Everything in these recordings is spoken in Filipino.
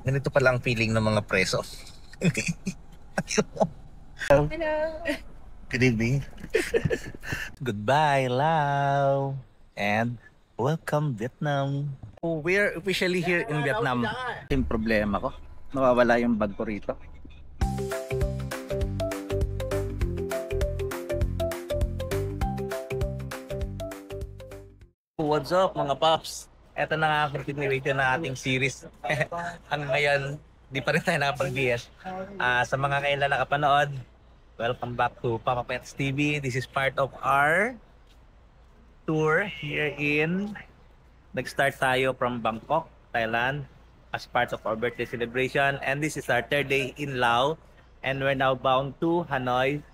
Ganito pala ang feeling ng mga preso. Hello. Good evening. Goodbye, Lao. And welcome, Vietnam. Oh, we're officially here in Vietnam. Yung problema ko, nawawala yung bag ko rito. What's up, mga paps? Ito na nga ang continuation ng ating series. Hanggang ngayon, di pa rin tayo nakapag-DS. Sa mga kailan nakapanood, welcome back to Papa Pets TV. This is part of our tour here in... Nag-start tayo from Bangkok, Thailand as part of our birthday celebration. And this is our third day in Laos. And we're now bound to Hanoi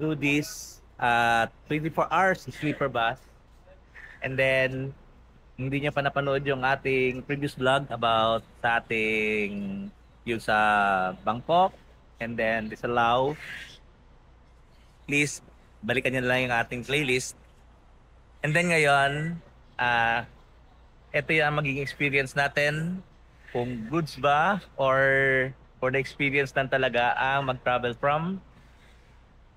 through this 24 hours sleeper bus. And then, hindi niya pa napanood yung ating previous vlog about sa ating yung sa Bangkok and then sa Laos. Please, balikan niyo na lang yung ating playlist. And then ngayon, ito yung magiging experience natin kung goods ba or for the experience lang talaga ang mag-travel from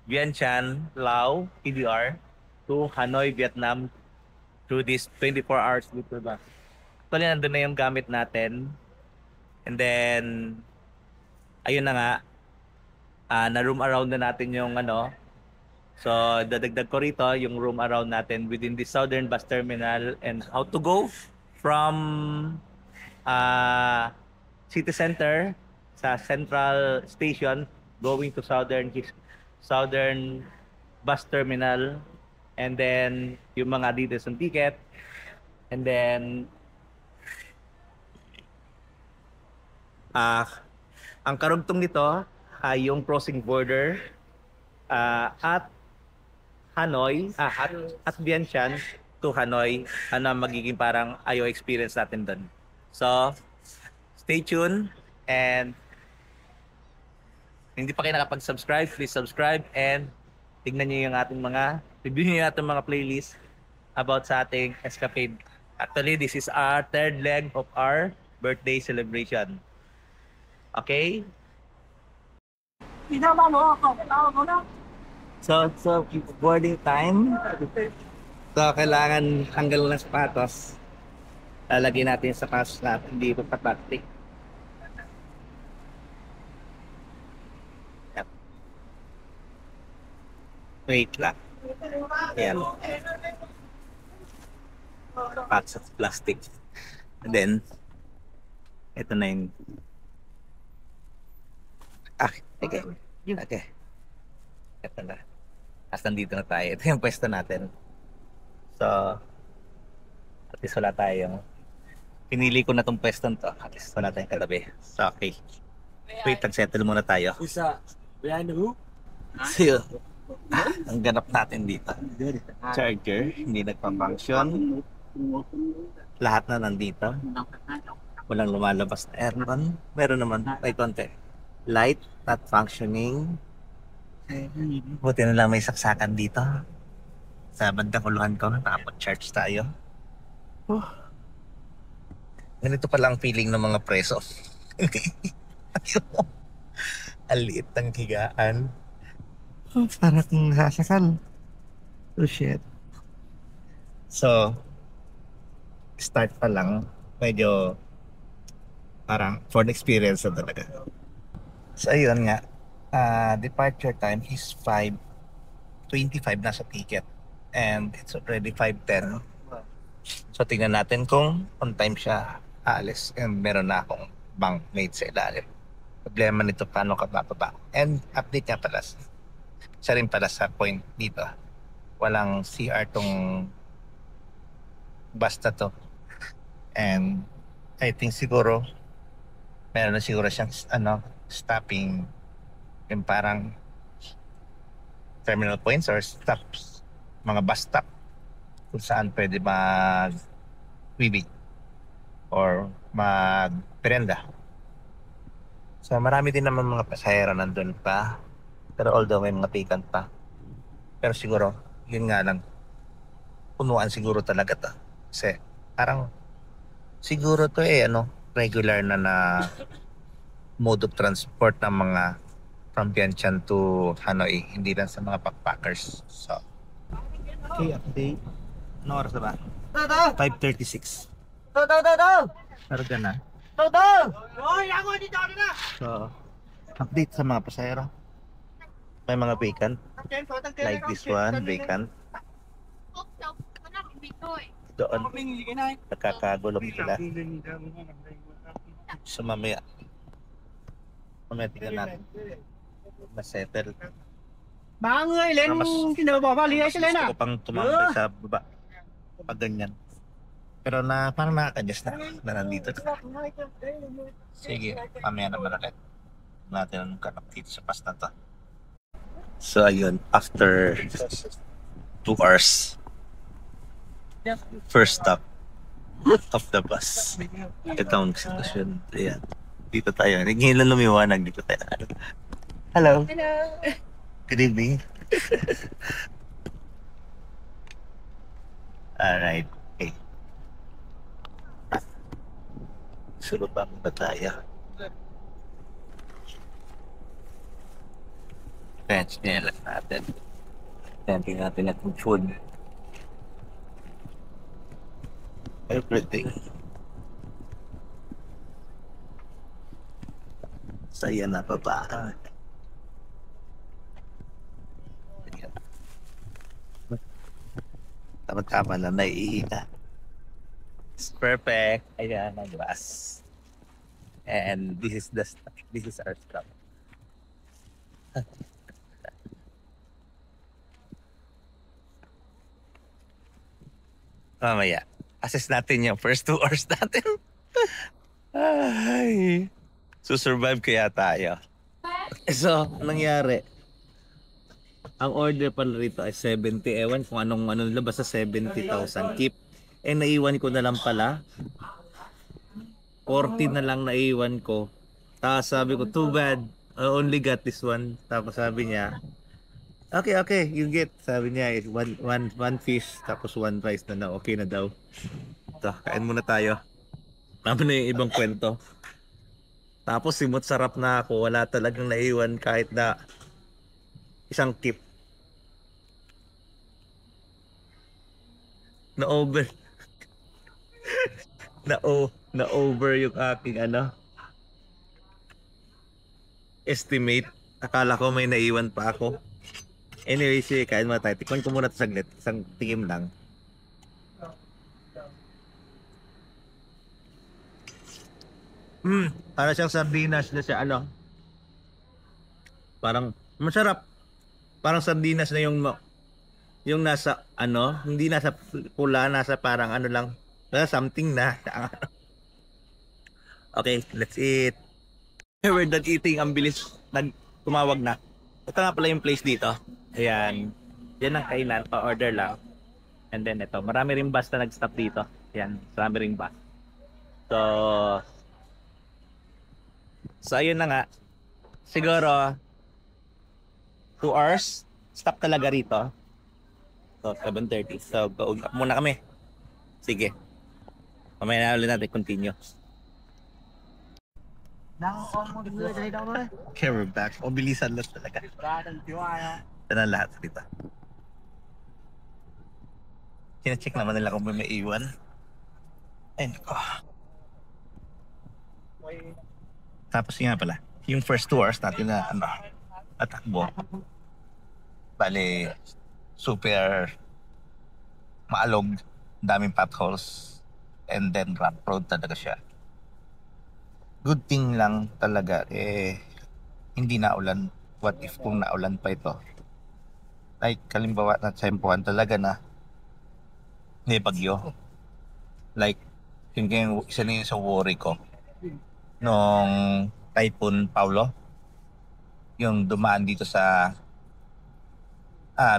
Vientiane, Laos, PDR to Hanoi, Vietnam through this 24 hours sleeper bus. Actually, nandun na yung gamit natin. And then, ayun na nga, na-room around na natin yung ano. So, dadagdag ko rito yung room around natin within the Southern Bus Terminal and how to go from City Center sa Central Station going to Southern Bus Terminal and then yung mga details ng ticket and then ang karugtong nito ay yung crossing border at Hanoi, at Vientiane to Hanoi, ano magiging parang IO experience natin doon. So, stay tuned and hindi pa kayo nakapag-subscribe, please subscribe and tignan niyo yung ating review niyo yung ating mga playlist about sa ating escapade. Actually, this is our third leg of our birthday celebration. Okay? So boarding time. So, kailangan tanggal ng sapatos. Lalagyan natin sa sapatos natin. Hindi pa plastic. Yep. Wait lang. Ayan. Parts of plastic. And then, ito na yung... Okay. Okay. Ito na. As nandito na tayo. Ito yung pwesto natin. So, at least wala tayong... Pinili ko na tong pwesto to. At least wala tayong katabi. So, okay. Wait, settle muna tayo. Isa, behind who? So, ang ganap natin dito. Charger, hindi nagpa-function. Lahat na nandito. Walang lumalabas na aircon. Meron naman, may konti. Light, not functioning. Buti na lang may saksakan dito. Sa bandang uluhan ko, nakapag-charge tayo. Ganito pala ang feeling ng mga preso. Ang liit ng higaan. Parang nasakal. Oh shit. So, start pa lang. Medyo parang for the experience na talaga. So, ayun nga. Departure time is 5:25 na sa ticket. And it's already 5:10. So, tingnan natin kung on time siya aalis. And meron na akong bunkmate sa ilalim. Problema nito paano ka bababa. And update niya pala. Isa rin pala sa point dito. Walang CR tong bus na to. And I think siguro meron na siguro siyang stopping yung parang terminal points or stops, mga bus stop kung saan pwede mag-wibig or mag-perenda. So marami din naman mga pasahero nandun pa. Pero although may mga vacant pa. Pero siguro, yun nga lang, punuan siguro talaga to. Kasi parang siguro to regular na mode of transport ng mga from Vientiane to Hanoi, hindi lang sa mga backpackers. So, okay, update. Ano oras na ba? 5:36. Karga na. So, update sa mga pasahero. May mga vacant. Like this one, vacant. Doon, nagkakagulong sila. So, mamaya tingnan natin. Masettle. Ba người lên vali ấy lên Gusto à? ko pang tumambay sa baba. Pag ganyan. Pero parang nakaka-adjust na nandito. Sige, mamaya naman ulit. Natin ang ganap dito sa pass na to. So ayun, after 2 hours, first stop of the bus. Ito ang sitwasyon. Ayan. Dito tayo. Ngayon lang lumiwanag. Dito tayo. Hello. Hello. Good evening. Alright. Okay. Sunod pa ba tayo? Bench nila natin. Tingnan natin yung food. Everything. Saya na pa ba? Tama-tama na naiina. It's perfect. Ayan ang bus. And this is our stop. Mamaya, assess natin yung first 2 hours natin. Ay, susurvive kaya tayo. So, anong nangyari? Ang order pala rito ay 70. Ewan kung anong labas sa 70,000. Keep. Eh, naiwan ko na lang pala. 40 na lang naiwan ko. Tapos sabi ko, too bad. I only got this one. Tapos sabi niya, okay, you get. Sabi niya, one fish, tapos 1 rice na okay na daw. Ito, kain muna tayo. Naman na yung ibang kwento. Tapos simot sarap na ako. Wala talagang naiwan kahit na isang tip. Na-over. Na-over yung aking estimate. Akala ko may naiwan pa ako. Anyway, sige, kain muna tayo. Tikman ko muna ito saglit. Isang tikim lang. Para siyang sardinas na siya, parang masarap. Parang sardinas na yung nasa, hindi nasa pula, nasa parang lang, something na. Okay, let's eat. We're done eating. Ang bilis. Tumawag na. Ito nga pala yung place dito. Ayan. Yan ang kainan. Pa-order lang. And then ito. Marami rin bus na nag-stop dito. Ayan. Marami rin bus. So, ayun na nga. Siguro, 2 hours. Stop talaga rito. So, 7:30. So, go muna kami. Sige. Mamaya na ulit natin continue. Okay, we're back. O, bilisan lang talaga. Ito na lahat dito. Kina-check naman nila kung may iwan. Ay, nako. Tapos nga pala, yung first 2 hours natin na atakbo. Bale, super maalog, daming potholes, and then rough road talaga siya. Good thing lang talaga, hindi naulan. What if kung naulan pa ito? Like, kalimbawa na tsempuhan talaga na may bagyo. Like, yung isa na yun sa worry ko. Nung Typhoon Paulo, yung dumaan dito sa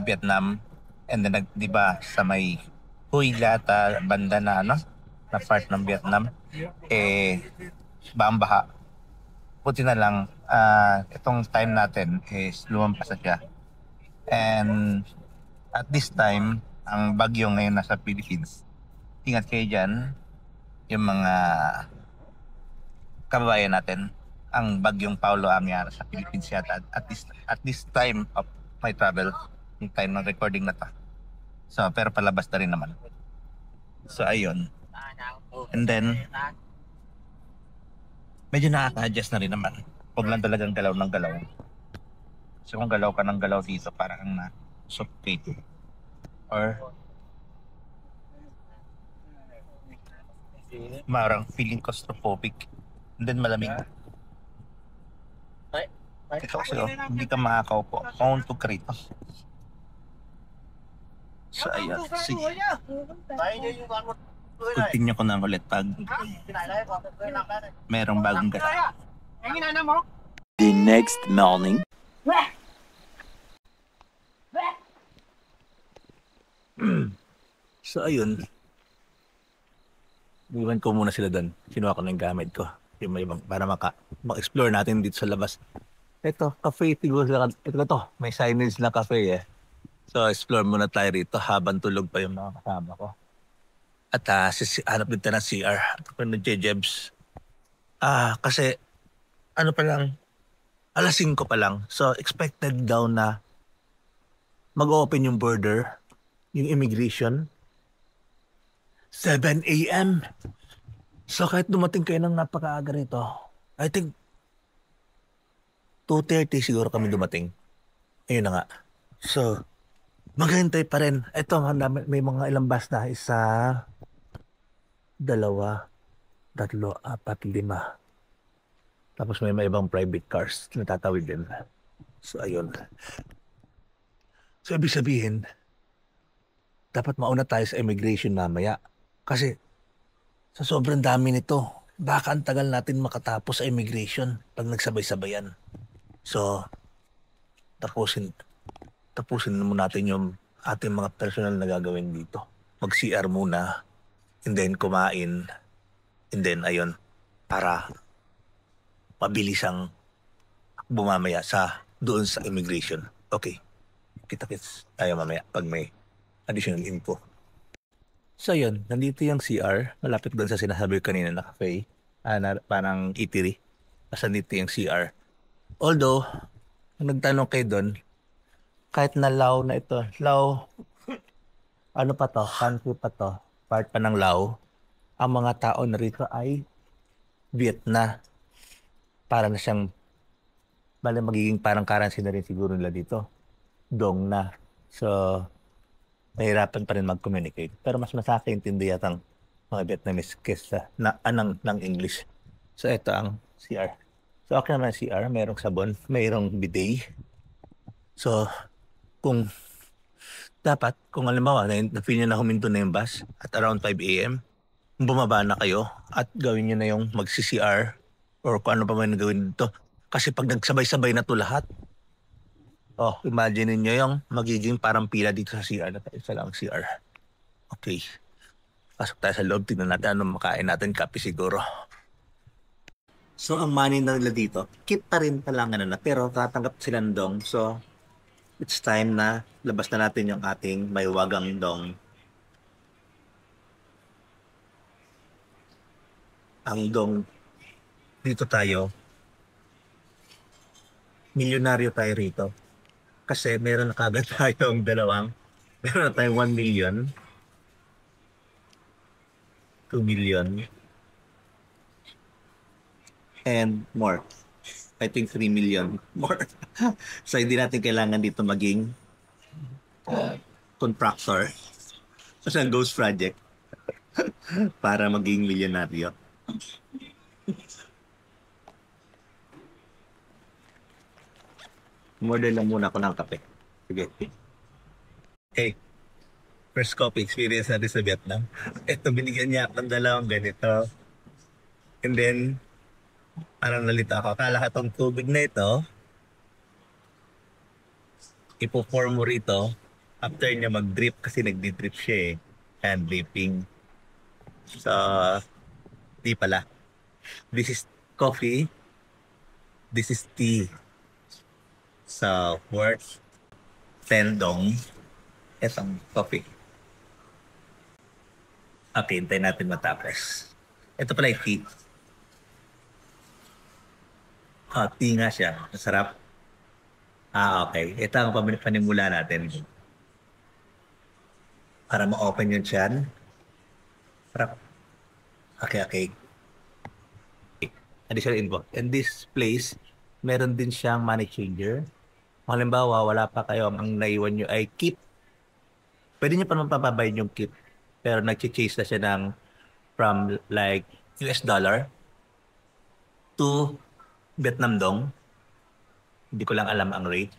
Vietnam, and then di ba sa may Hue Lata banda na na part ng Vietnam, baha. Buti na lang itong time natin is lumampas na siya. And at this time, ang bagyo ngayon nasa Philippines. Ingat kayo dyan, yung mga kababayan natin, ang bagyong Paulo ang nangyari sa Philippines yata at this time of my travel, yung time ng recording na to. So, pero palabas na rin naman. So, ayun. And then, medyo nakaka-adjust na rin naman. Huwag lang talagang galaw ng galaw. So, kung galaw ka ng galaw dito, parang kang na-suffocate. Or, marang feeling claustrophobic. And then malamig. Kasi hindi ka makakaupo. Kauntog ka rito. So ayun, sige. Continue ko na ulit pag merong bagong gata. The next morning. So ayun. Iwan ko muna sila doon. Kinuha ko na yung gamit ko. Yung may ibang, para maka-explore natin dito sa labas. Ito, cafe. Ito to. May signage na cafe eh. So explore muna tayo rito habang tulog pa yung mga kasama ko. At hanap din tayo ng CR. At ako nag-jebs. Kasi ano pa lang, alas 5 pa lang. So expected daw na mag-open yung border, yung immigration. 7 a.m. So kahit dumating kayo ng napakaaga rito, I think 2:30 siguro kami dumating. Ayun na nga. So, maghintay pa rin. Ito, may mga ilang bus na. 1, 2, 3, 4, 5. Tapos may ibang private cars na tatawid din. So, ayun. So, ibig sabihin, dapat mauna tayo sa immigration mamaya. Kasi sa sobrang dami nito, baka ang tagal natin makatapos sa immigration pag nagsabay-sabayan. So, tapusin muna natin yung ating mga personal na gagawin dito. Mag-CR muna, and then kumain, and then ayun, para mabilis ang bumamaya doon sa immigration. Okay, kita-kits tayo mamaya pag may additional info. So yun, nandito yung CR, malapit doon sa sinasabi ko kanina na cafe, parang eatery. Kasi nandito yung CR. Although, kung nagtanong kayo doon, kahit na Lao na ito, Lao, ano pa to, country pa to, part pa ng Lao, ang mga tao na rito ay Vietnam. Para na siyang, magiging parang currency na rin siguro nila dito. Dong na. So, mahirapan pa rin mag-communicate. Pero mas masakaintindi yatang mga Vietnamese kesa ng English. So, ito ang CR. So, okay naman CR. Mayroong sabon. Mayroong bidet. So, kung halimbawa, na-feel nyo na huminto na yung bus at around 5 a.m., bumaba na kayo at gawin nyo na yung mag-CR or kung ano pa man gawin dito. Kasi pag nagsabay-sabay na to lahat, imagine niyo yung magiging parang pila dito sa CR na isa lang CR. Okay. Pasok tayo sa loob. Tignan natin anong makain natin. Kape siguro. So, ang money na nila dito, keep pa rin palang na, pero tatanggap sila ng dong. So, it's time na labas na natin yung ating may wagang dong. Ang dong, dito tayo, milyonaryo tayo rito. Kasi meron na kagad tayong meron na tayong 1 million, 2 million, and more. I think 3 million more. So hindi natin kailangan dito maging contractor sa ghost project para maging milyonaryo. Model lang muna ako ng kape. Sige. Hey, first coffee experience natin sa Vietnam. Ito, binigyan niya ako ng dalawang ganito. And then, parang nalita ako. Akala ka itong tubig na ito, ipo-pour mo rito after niya mag-drip kasi nagdi-drip siya eh. Hand dripping. So, di pala. This is coffee. This is tea. So, worth 10 dong. Itong coffee. Okay, hintayin natin matapos. Ito pala yung tea. tea nga siya. Masarap. Okay. Ito ang panimula natin. Para ma-open yung tiyan. Sarap. Okay. Additional info. In this place, meron din siyang money changer. Halimbawa, wala pa kayo, ang naiwan nyo ay keep. Pwede nyo pa mapapabayin yung keep. Pero nag-chase na siya from like US dollar to Vietnam dong. Hindi ko lang alam ang rate.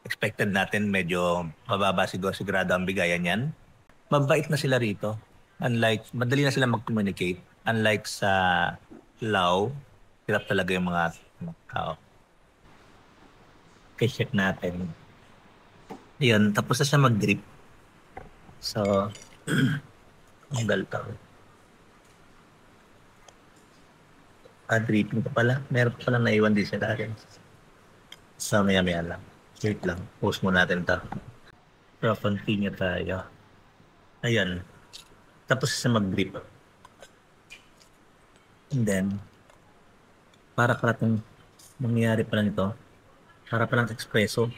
Expected natin medyo mababa sigurado ang bigayan yan. Mabait na sila rito. Madali na sila mag-communicate. Unlike sa Lao, hirap talaga yung mga tao. Okay, check natin. Ayun, tapos na siya mag-drip. So, ang galtaw. Dripping pa pala. Meron pa pala naiwan din siya dahil. So, maya lang. Wait lang. Post mo natin ito. Pero continue tayo. Ayun. Tapos siya mag-drip. And then, para itong mangyayari pa lang ito. Para pa lang espresso.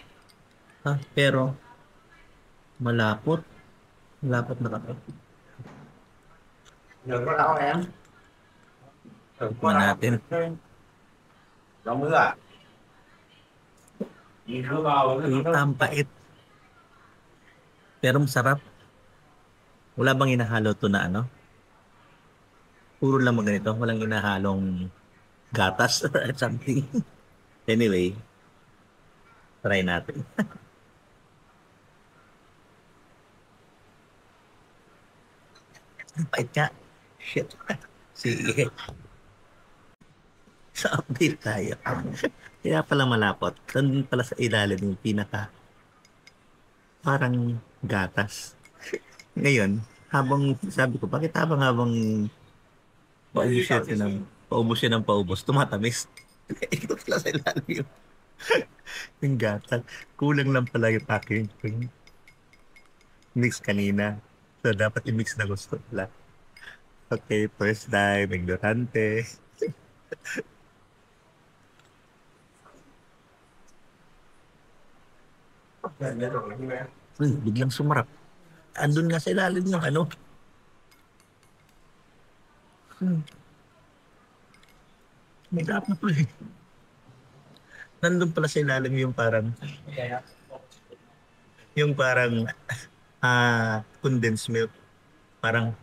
Pero, malapot. Malapot na kape. Tikman natin. Ang pait. Pero masarap. Wala bang inahalo to na ano? Puro lang mga ganito. Walang inahalong gatas or something. Anyway, try natin. Ang pait ka. Shit. Sige. Sa update tayo. Kaya pala malapot. Nandun pala sa ilalim yung pinaka parang gatas. Ngayon, sabi ko, bakit habang paubos siya ng paubos, tumatamis. Ito pala sa ilalim yung gatas. Kulang lang pala yung packing. Mix kanina. So, dapat i-mix na gusto pala. Okay, first time, ignorante. Biglang sumarap. Andun nga sa ilalim ng ano. May dapat po eh. Nandun pala sa ilalim yung parang condensed milk. Parang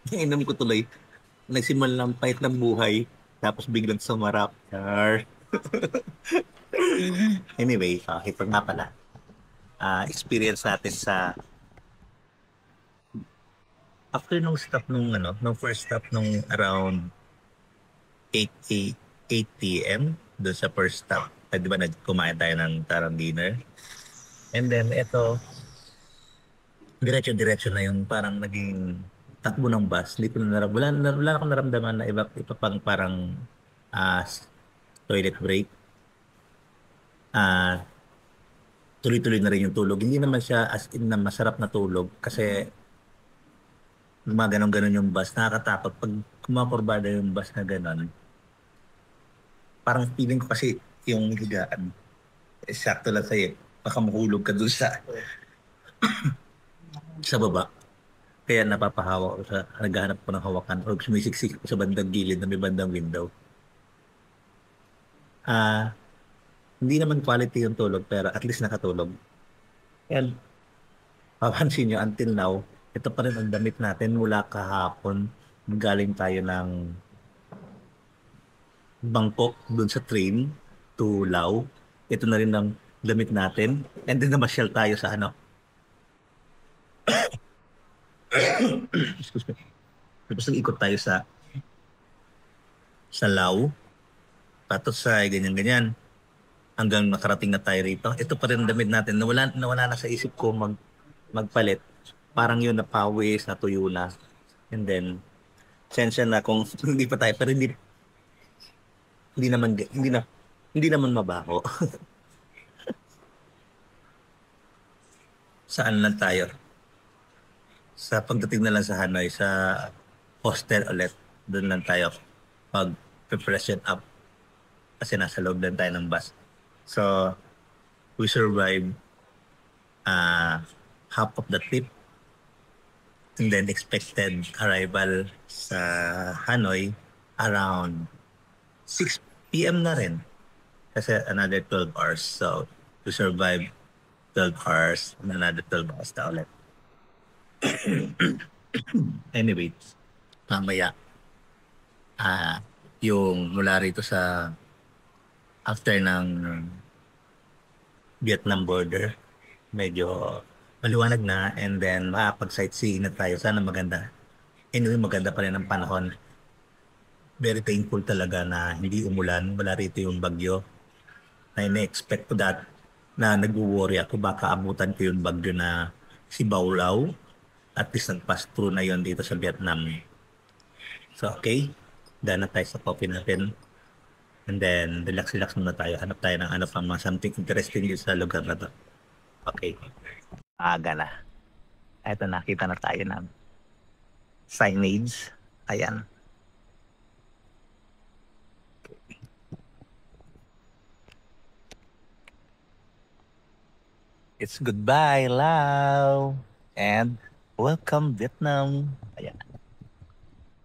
inom ko tuloy. Nagsimula ng pahit ng buhay. Tapos biglang sumarap. Anyway, ito nga pala. Experience natin sa after nung first stop nung around 8 p.m. doon sa first stop. Di ba kumain tayo ng tarang dinner? And then ito, diretso na yung parang naging takbo ng bus. Hindi ko na wala akong naramdaman na iba pang parang toilet break. Tuloy-tuloy na rin yung tulog. Hindi naman siya as in na masarap na tulog kasi gumaganon-ganon yung bus. Nakakatakot pag kumakurbada yung bus na ganon. Parang feeling ko kasi yung higaan. Sakto lang sa'yo. Baka mahulog ka dun sa baba. Kaya napapahawa ko naghahanap ko ng hawakan o sumisiksik ko sa bandang gilid na may bandang window. Hindi naman quality yung tulog pero at least nakatulog. And papansin nyo, until now, ito pa rin ang damit natin mula kahapon. Galing tayo ng Bangkok dun sa train to Lao. Ito na rin ang damit natin. And then namasyal tayo sa excuse me. Tapos nag-ikot tayo sa Lao. Patos sa ganyan-ganyan. Hanggang nakarating na tayo rito. Ito pa rin ang damit natin. Nawala na sa isip ko magpalit. Parang yun napawis, natuyo na. And then, sensya na kung hindi pa tayo. Pero hindi naman mabaho. Saan lang tayo? Sa pagdating na lang sa Hanoi, sa hostel ulit. Doon lang tayo pag-freshen up. kasi nasa loob lang tayo ng bus. So, we survived half of the trip. And then expected arrival sa Hanoi around 6 p.m. na rin. Kasi another 12 hours. So, to survive 12 hours and another 12 hours na ulit. Anyway, mamaya, yung mula rito sa after ng Vietnam border, medyo maliwanag na and then makapag-sightseeing na tayo. Sana maganda. Anyway, maganda pa rin ang panahon. Very thankful talaga na hindi umulan. Wala rito yung bagyo. I na-expect ko that na nag-worry ako baka abutan ko yung bagyo na si Baulao. At least nag-pass through na yon dito sa Vietnam. So okay, daan na tayo sa coffee natin. And then relax-relax muna tayo. Hanap tayo ng something interesting dito sa lugar na to. Okay. Aga na. Eto, nakita na tayo ng signage. Ayan. It's goodbye, Lao. And welcome, Vietnam. Ayan.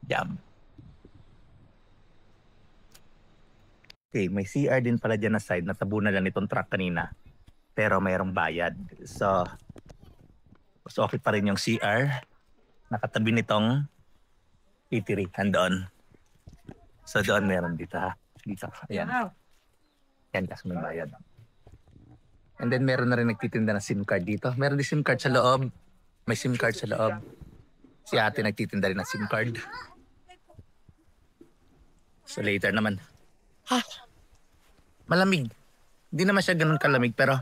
Jam. Okay, may CR din pala dyan na side. Natabunan lang itong truck kanina. Pero mayroong bayad. So okay pa rin yung CR. Nakatabi nitong eatery. Doon. So doon meron dito ha. Dito. Ayan. Yan kasi may bayad. And then meron na rin nagtitinda ng SIM card dito. Meron din SIM card sa loob. May SIM card sa loob. Si ate nagtitinda rin ng SIM card. So later naman. Malamig. Hindi naman siya ganun kalamig pero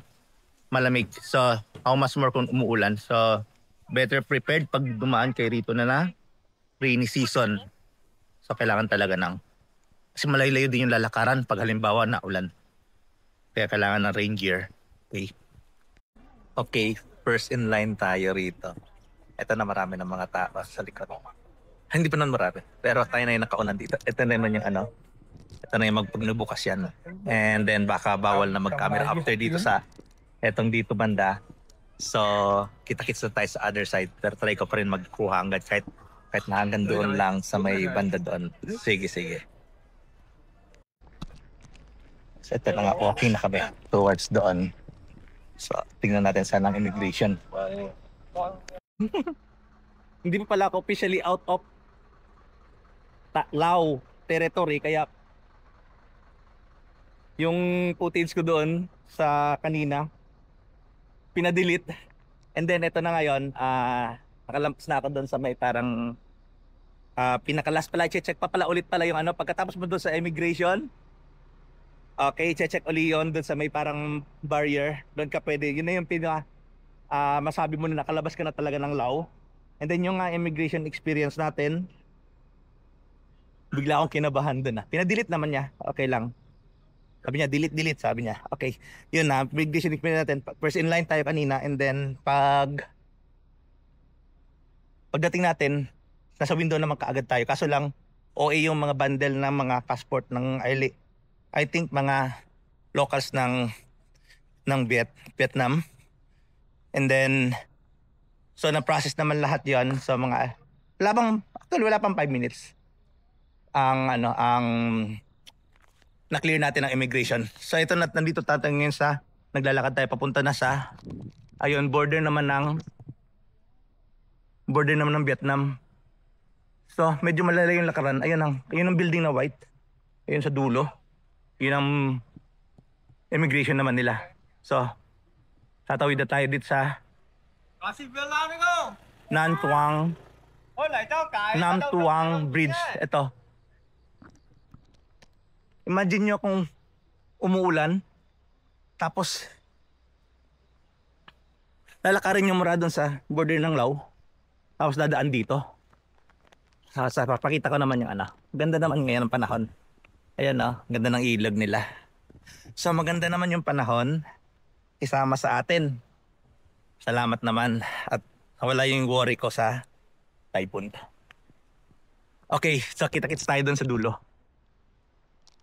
malamig. So, how much more kung umuulan. So, better prepared pag dumaan kay rito na rainy season. So, kailangan talaga kasi malayo-layo din yung lalakaran pag halimbawa na ulan. Kaya kailangan ng rain gear. Okay. Okay, first in line tayo rito. Ito na marami ng mga tao sa likod. Hindi pa nun marami. Pero tayo na yung nakaunan dito. Ito na naman yung ito na yung magpagnubukas yan. And then baka bawal na mag-camera after dito sa etong dito banda. So, kita-kits na tayo sa other side. Pero try ko pa rin magkuha hanggang kahit na hanggang doon lang sa may banda doon. Sige. So, ito na nga. Walking na kami towards doon. So, tingnan natin saan ang immigration. Hindi pa pala ako officially out of Lao territory. Kaya yung footage ko doon sa kanina pinadelete. And then ito na ngayon, nakalampas na ako doon sa may parang pinakalas pala, check pa pala ulit pala yung pagkatapos mo doon sa immigration. Okay, check uli yun doon sa may parang barrier. Doon ka pwede, yun na yung masabi mo na nakalabas ka na talaga ng Lao. And then yung immigration experience natin, bigla akong kinabahan doon Pinadelete naman niya, okay lang. Sabi niya, delete, sabi niya. Okay, yun immigration experience natin. First in line tayo kanina and then pagdating natin, nasa window naman kaagad tayo. Kaso lang, OA yung mga bundle ng mga passport ng I think mga locals ng Vietnam. And then, so na-process naman lahat yon sa mga, wala pang 5 minutes. Na-clear natin ang immigration. So ito nandito tayo ngayon naglalakad tayo papunta na sa border naman ng Vietnam. So medyo malalayo yung lakaran. Ayun ang building na white. Ayun sa dulo. Yun ang immigration naman nila. So tatawid na tayo dito sa Nam Tuang Bridge. Ito. Imagine nyo kung umuulan, tapos lalakarin nyo mura doon sa border ng Lao, tapos dadaan dito. Papakita ko naman yung Ganda naman ngayon ang panahon. Ayan ganda ng ilog nila. So maganda naman yung panahon, isama sa atin. Salamat naman at wala yung worry ko sa typhoon. Okay, so kita-kits tayo doon sa dulo.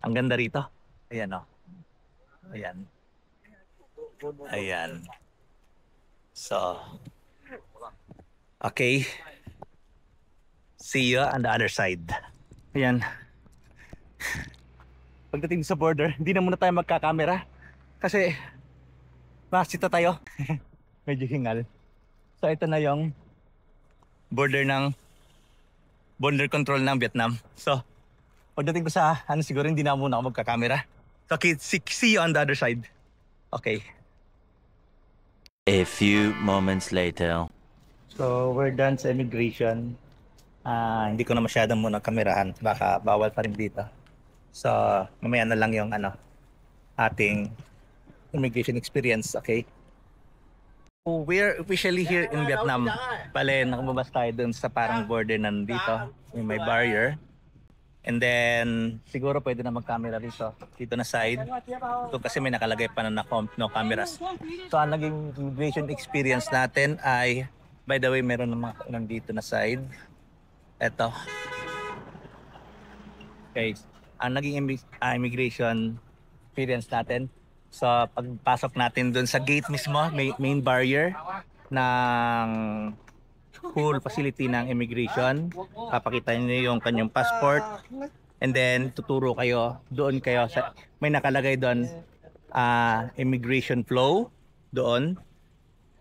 Ang ganda rito. Ayan o. Ayan. Ayan. So, okay. See you on the other side. Ayan. Pagdating sa border, hindi na muna tayo magkakamera. Kasi, makasita tayo. Medyo hingal. So, ito na yung border control ng Vietnam. So, pagdating ko sa, siguro hindi na muna ako magkakamera. So, okay, see you on the other side. Okay. A few moments later. So, we're done sa immigration. Hindi ko na masyadong muna kamerahan. Baka bawal pa rin dito. So, mamaya na lang yung ating immigration experience, okay? So, we're officially here in Vietnam. Bale, nakamabas tayo dun sa parang border nandito. Yung may barrier. And then, siguro pwede na mag-camera dito. Dito na side. So, kasi may nakalagay pa na no cameras. So, ang naging immigration experience natin ay, by the way, meron ng mga nandito na side. Eto. Okay. Ang naging immigration experience natin. So, pagpasok natin dun sa gate mismo, may main barrier ng whole facility ng immigration. Papakita niyo yung kanyang passport. And then, tuturo kayo. Doon kayo. May nakalagay doon, immigration flow. Doon.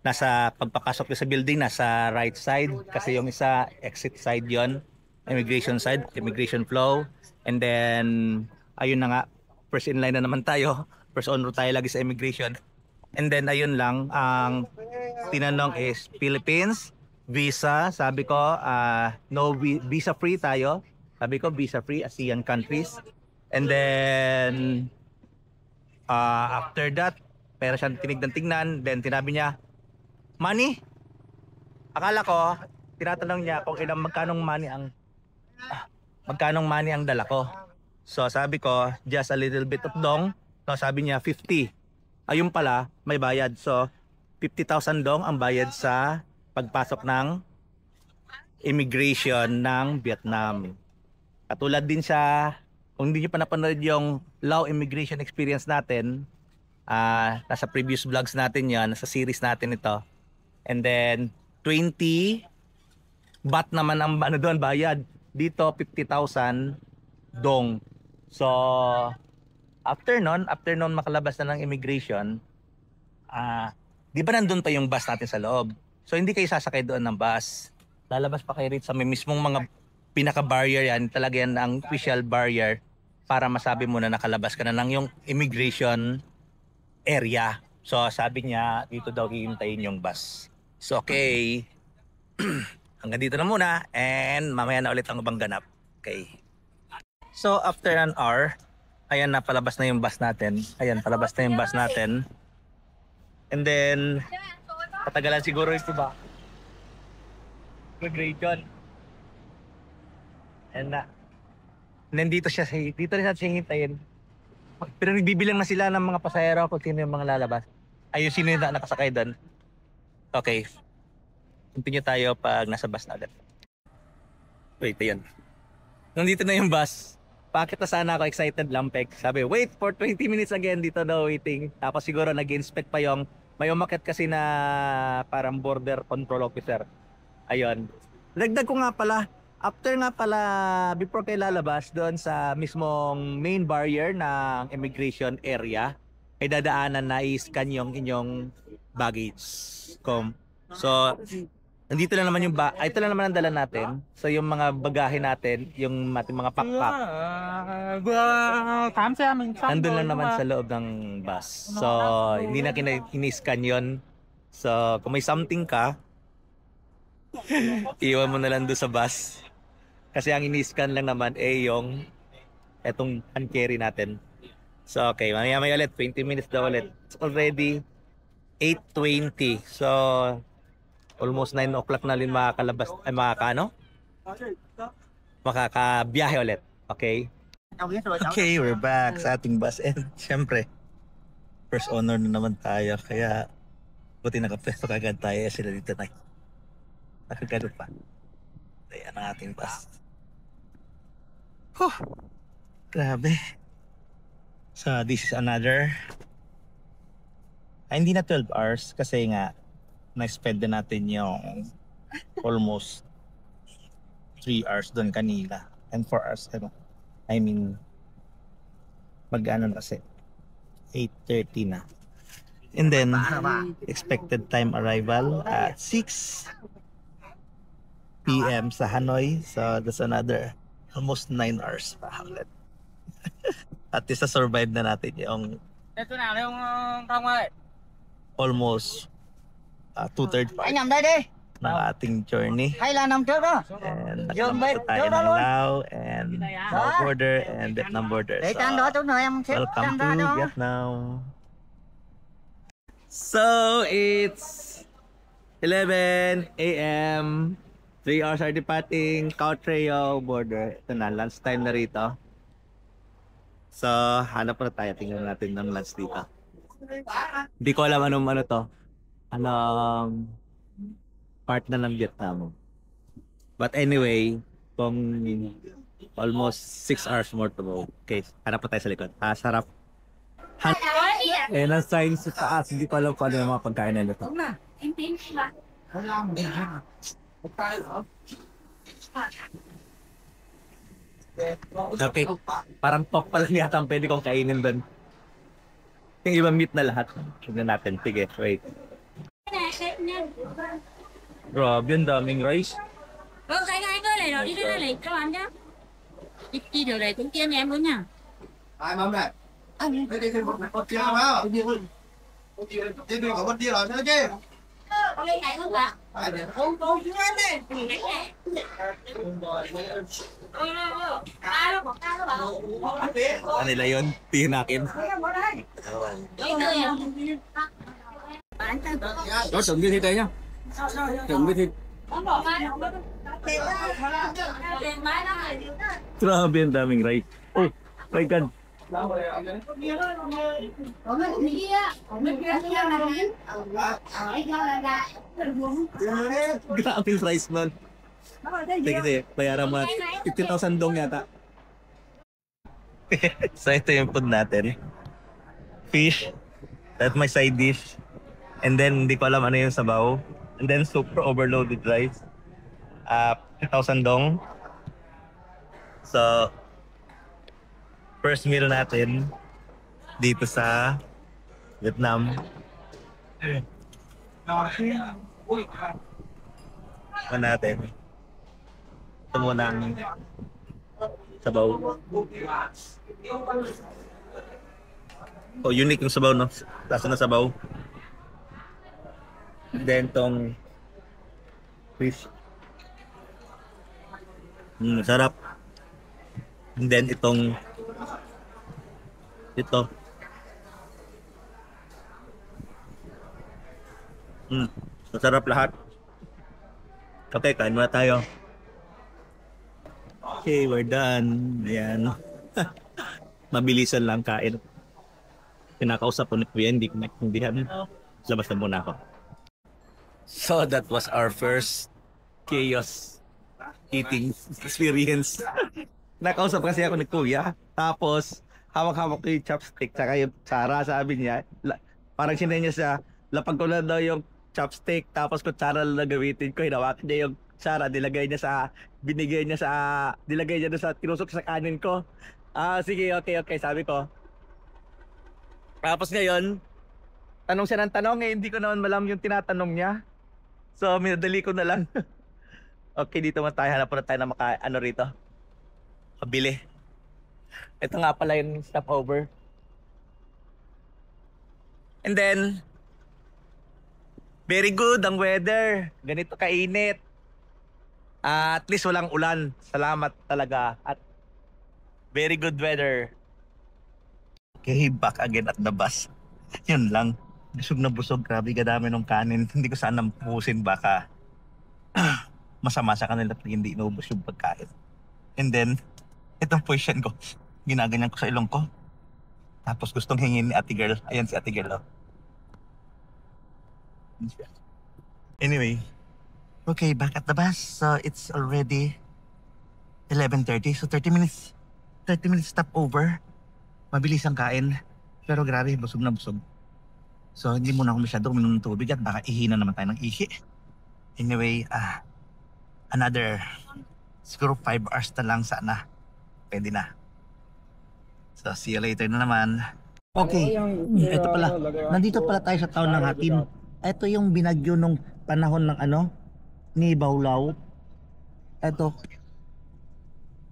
Nasa pagpapasok sa building, nasa right side. Kasi yung isa, exit side yon, immigration side, immigration flow. And then, ayun na nga. First in line na naman tayo. First on route tayo lagi sa immigration. And then, ayun lang. Ang tinanong is, Philippines, visa, sabi ko, no visa free tayo. Sabi ko, visa free, ASEAN countries. And then, after that, pero siya tinignan, then tinabi niya, money? Akala ko, tinatanong niya kung magkanong money ang dala ko. So sabi ko, just a little bit of dong. So sabi niya, 50. Ayun pala, may bayad. So, 50,000 dong ang bayad sa pagpasok ng immigration ng Vietnam. Katulad din siya, kung hindi nyo pa napanood yung Lao immigration experience natin, nasa previous vlogs natin yan, nasa series natin ito. And then 20 baht naman ang doon bayad. Dito 50,000 dong. So after nun makalabas na ng immigration, di ba nandun pa yung bus natin sa loob? So hindi kayo sasakay doon ng bus. Lalabas pa kayo rin sa may mismong mga pinaka-barrier yan. Talaga yan ang official barrier para masabi mo na nakalabas ka na lang yung immigration area. So sabi niya, dito daw hihintayin yung bus. So okay. Hanggang dito na muna and mamaya na ulit ang ibang ganap. Okay. So after an hour, ayan na, palabas na yung bus natin. Ayan, palabas na yung bus natin. And then, katagalan siguro ito ba? Immigration. And nandito siya, dito rin natin siya hintayin. Pero nagbibilang na sila ng mga pasahero kung sino yung mga lalabas. Ayun, sino yung nakasakay doon. Okay. Continue tayo pag nasa bus na agad. Wait, ayun. Nandito na yung bus. Bakit na sana ako excited lang, Pek? Sabi, wait for 20 minutes again dito daw waiting. Tapos siguro nag-inspect pa yung, may umakyat kasi na parang border control officer. Ayun. Dagdag ko nga pala, after nga pala, before kayo lalabas doon sa mismong main barrier ng immigration area, ay dadaanan na i-scan yung inyong baggage. So, nandito lang naman yung ito lang naman ang dala natin. So, yung mga bagahe natin, yung ating mga pack-pack, nandun lang naman sa loob ng bus. So, hindi na ini-scan yun. So, kung may something ka, iwan mo na lang doon sa bus. Kasi ang ini-scan lang naman yung etong hand carry natin. So, okay. Mamaya ulit. 20 minutes daw ulit. It's already 8:20. So, almost 9 o'clock na rin makakabiyahe ulit. Okay? Okay, we're back sa ating bus. And syempre, first honor na naman tayo. Kaya, buti nakapesto kagad tayo. Sila dito na nakagano pa. Ayan ang ating bus. Grabe. So this is another hindi na 12 hours kasi nga na-spend din natin yung almost 3 hours doon kanina and 4 hours I mean mag-ano na kasi 8:30 na. And then expected time arrival at 6 p.m. sa Hanoi. So that's another almost 9 hours pa ulit. At least survive na natin yung Ito na yung kamay. almost 2/3 part Anh nằm đây đi. ng ating journey. Hay là nằm trước đó. And Vô nakalampag bên, tayo vô đó ng luôn. Lao and Lao border and Vietnam border. Để So, cho anh đó chút nữa em xếp welcome anh to ra đó. Vietnam. So it's 11 a.m. 3 hours are departing Cautreo border. Ito na, lunch time na rito. So, hanap na tayo. Tingnan natin ng lunch dito. Hindi ko alam anong ano to. Anong part na ng Vietnam. But anyway, kung almost 6 hours more to go. Okay, hanap na tayo sa likod. Sarap. Eh, ang sign sa taas. Hindi ko alam kung ano yung mga pagkain na ito. Okay, parang pork pa lang yata ang pwede kong kainin doon. Yung iba meat na lahat. Tignan natin. Sige, wait. Grabe, ang daming rice. Cái này rồi đi cái này các bạn nhé. Đi điều này cũng tiên em luôn nha. Ai mâm này? Đi một tia mà. Đi có một tia rồi nữa chứ. Cái này không ạ? Không chú em đi. Ano nila yun? Tinakin. Đó trứng cái thịt đấy nhá. Trứng cái thịt. Grabe, ang daming rice. Oh, my God. Grabe yung rice nun. Sige, bayaran mo. 50,000 dong yata. So ito yung food natin. Fish. That's my side dish. And then hindi ko alam ano yung sabaw. And then super overloaded rice. 1,000 dong. So first meal natin dito sa Vietnam. Ano natin? Ito muna ang sabaw. Oh, unique yung sabaw, no? Lasa na sabaw. Then tong fish. Sarap. And then ito. Masarap lahat. Okay, kain muna tayo. Okay, we're done. Ayan. Mabilisan lang kain. Pinakausap ko ni Kuya, hindi ko naintindihan. Labas na muna ako. So that was our first chaos eating experience. Nakausap kasi ako ni Kuya. Tapos, hawak-hawak ko yung chopstick. Tsaka yung tsara, sabi niya. Parang sinenya siya, lapag ko na daw yung chopstick. Tapos kutsara lang na gamitin ko. Hinawakan niya yung tsara. Dilagay niya doon sa, tinusok sa kanin ko. Sige, okay, sabi ko. Tapos ngayon, tanong siya ng tanong, hindi ko naman malam yung tinatanong niya. So, minadali ko na lang. Okay, dito man tayo. Hanap na tayo na rito. Kabili. Ito nga pala yung stopover. And then, very good ang weather. Ganito kainit. At least walang ulan. Salamat talaga. At very good weather. Okay, back again at the bus. Yun lang. Busog na busog. Grabe kadami ng kanin. Hindi ko sana pusin baka masama sa kanila at hindi inubos yung pagkain. And then, itong position ko. Ginaganyan ko sa ilong ko. Tapos gustong hingin ni ate girl. Ayan si ate girl. Oh. Anyway. Okay, back at the bus. So, it's already 11:30. So, 30 minutes stopover. mabilis ang kain. Pero grabe, busog na busog. So hindi muna ako masyado uminom ng tubig at baka ihina naman tayo ng ihi. Anyway, another siguro 5 hours na lang sana. Pwede na. So see you later na naman. Okay, ito pala. Nandito pala tayo sa town ng Hatin. Ito yung binagyo nung panahon ng ni Baulaw. Ito.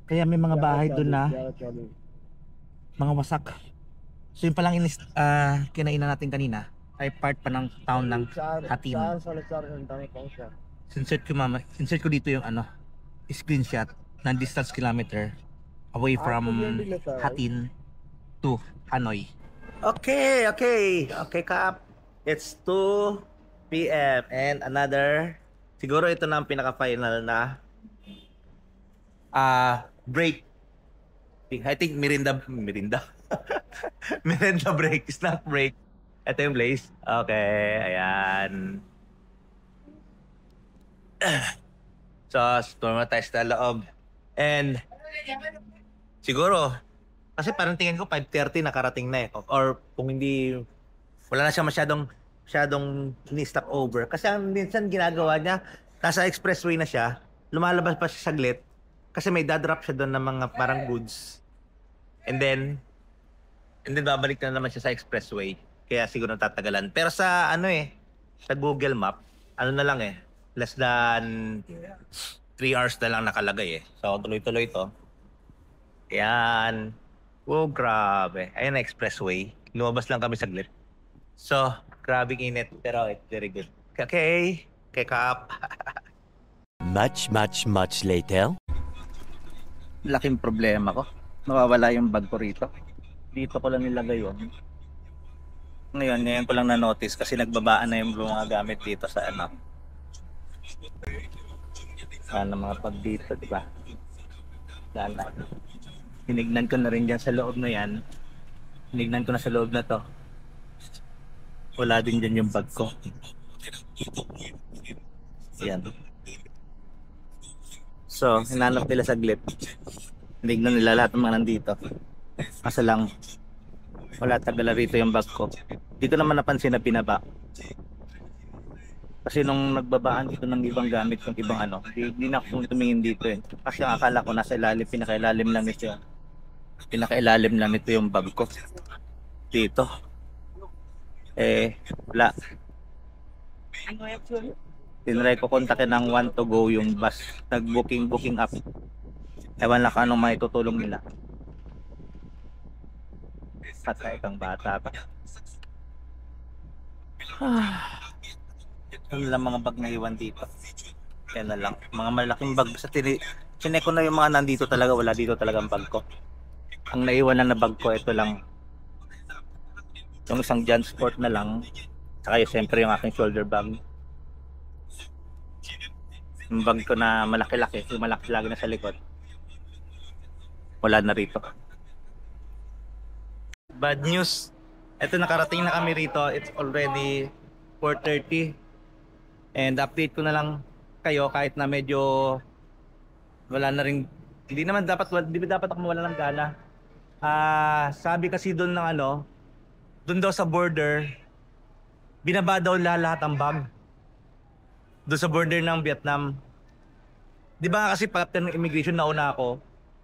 Kaya may mga bahay doon na mga wasak. So yung palang kinainan natin kanina ay part pa ng town ng Hatin. Sinsert ko dito yung screenshot ng distance kilometer away from Hatin to Hanoi. Okay, Kap. It's 2 p.m. and another, siguro ito na ang pinaka-final na break. I think merinda merinda break, snack break. Ito yung place. Okay, ayan. So, tumungo tayo sa loob. And siguro, kasi parang tingin ko 5:30 nakarating na eh. Or kung hindi, wala na siya masyadong ni-stop over. Kasi ang minsan ginagawa niya, nasa expressway na siya, lumalabas pa siya saglit. Kasi may dadrop siya doon ng mga parang goods. And then babalik na naman siya sa expressway. Kaya siguro tatagalan. Pero sa sa Google Map, na lang less than 3 hours na lang nakalagay eh. So tuloy-tuloy to. Yan. Oh, grabe. Ayan na expressway. Lumabas lang kami saglit. So, grabe init. Pero it's very good. Okay. Kap. Much later. Laking problema ko. Nawawala yung bag ko rito. Dito ko lang nilagay yun. Ngayon ko lang na-notice kasi nagbabaan na yung mga gamit dito sa sana mga pag dito, di ba? Sana. Hinignan ko na rin dyan sa loob na yan. Hinignan ko na sa loob na to. Wala din dyan yung bag ko. Yan. So, hinanap nila saglit. Hinignan nila lahat ng mga nandito. Kasi lang, wala tagala rito yung bag ko. Dito naman napansin na pinaba. Kasi nung nagbabaan dito ng ibang gamit, ng ibang hindi na ako tumingin dito eh. Kasi ang akala ko nasa ilalim, pinakailalim lang nito. Pinakailalim lang nito yung bag ko. Dito. Wala. Tinry ko kontakin ng Want2Go yung bus. Nag-booking up. Ewan lang anong may tutulong nila. Patay kang bata pa. Ano lang mga bag na iwan dito. Yan na lang. Mga malaking bag. Chinek ko na yung mga nandito talaga. Wala dito talagang bag ko. Ang naiwan na bag ko, ito lang. Yung isang Jansport na lang. Saka yung siyempre yung aking shoulder bag. Yung bag ko na malaki-laki. Yung malaki lagi na sa likod. Wala na rito. Bad news. Ito nakarating na kami rito. It's already 4:30. And update ko na lang kayo kahit na medyo wala na rin. Hindi dapat ako mawala ng gana. Sabi kasi doon ng doon daw sa border, binaba daw lahat ang bag. Doon sa border ng Vietnam. Di ba kasi pagkatapos ng immigration nauna ako,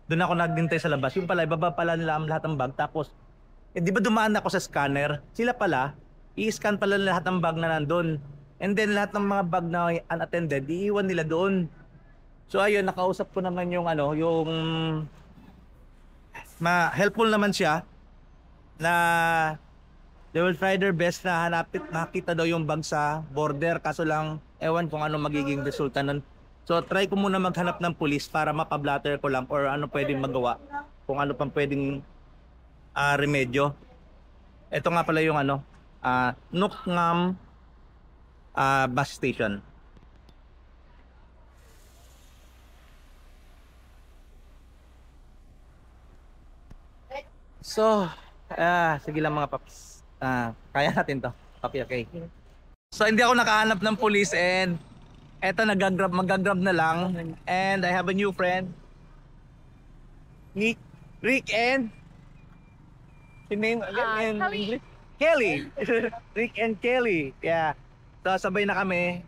doon ako naghintay sa labas. Yung pala, ibaba pala nila lahat ng bag. Tapos, di ba dumaan ako sa scanner? Sila pala, i-scan pala lahat ng bag na nandun. And then lahat ng mga bag na unattended, iiwan nila doon. So ayun, nakausap ko naman yung helpful naman siya na they will try their best na makita daw yung bag sa border. Kaso lang, ewan kung ano magiging resulta nun. So try ko muna maghanap ng pulis para mapablatter ko lang or ano pwedeng magawa. Kung ano pang pwedeng remedyo. Ito nga pala yung Nuc Ngam bus station. So, sige lang mga paps. Kaya natin to. Okay. So, hindi ako nakahanap ng police and eto magagrab na lang. And I have a new friend. Rick and name again in English? Kelly. Rick and Kelly. Yeah. So sabay na kami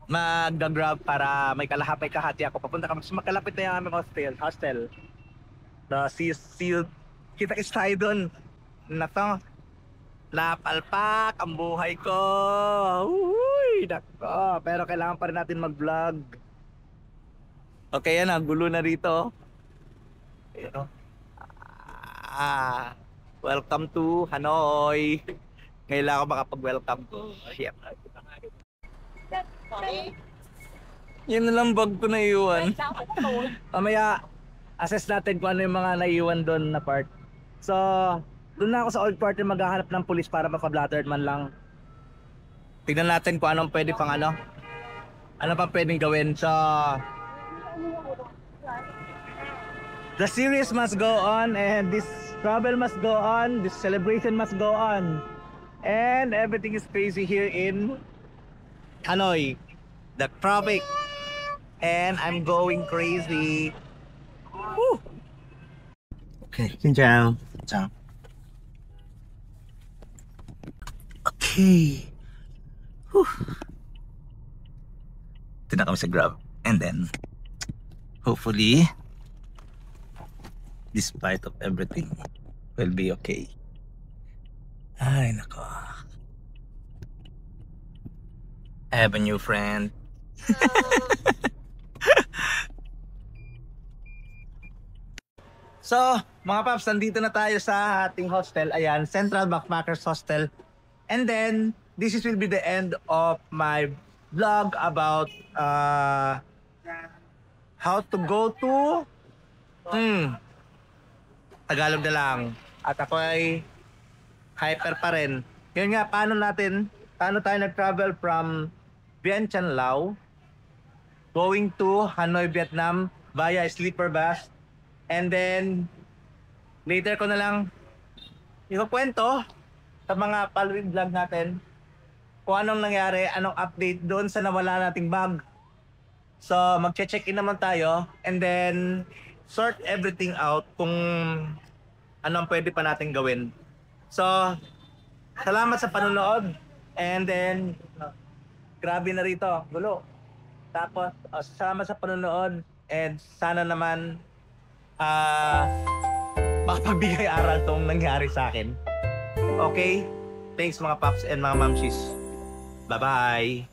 mag-grab para may kahati ako. Papunta kami sa makalapit na yung aming hostel. So see you. Kita-kits tayo dun. Na to. Napalpak ang buhay ko. Uy, nako. Pero kailangan pa rin natin mag-vlog. Okay, yan. Ang gulo na rito. Ayan, welcome to Hanoi. Ngayon lang ako makapag-welcome to. Shit. Yan na lang bag ko na iwan. Mamaya, assess natin kung ano yung mga naiwan doon na part. So, doon na ako sa old part yung maghahanap ng pulis para mapablattered man lang. Tignan natin kung anong pwede pang ano. Ano pa pwedeng gawin. So, the series must go on and this travel must go on. This celebration must go on. And everything is crazy here in Hanoi. The traffic. And I'm going crazy. Woo! Okay, xin chào. Chào. Okay. Whew. Ito na kami sa Grab. And then, hopefully, despite of everything, will be okay. Ay, nako. I have a new friend. So, mga paps, nandito na tayo sa ating hostel. Ayan, Central Backpackers Hostel. And then, this will be the end of my vlog about how to go to Tagalog na lang. At ako ay hyper pa rin. Yun nga, paano tayo nag-travel from Vientiane, Laos, going to Hanoi, Vietnam via sleeper bus. And then, later ko na lang ikukwento sa mga following vlog natin kung anong nangyari, anong update doon sa nawala nating bag. So, magche-check-in naman tayo and then sort everything out kung anong pwede pa natin gawin. So, salamat sa panonood and then grabe na rito, gulo. Tapos, salamat sa panonood and sana naman makapagbigay aral tong nangyari sa akin. Okay? Thanks mga paps and mga mamshis. Bye-bye!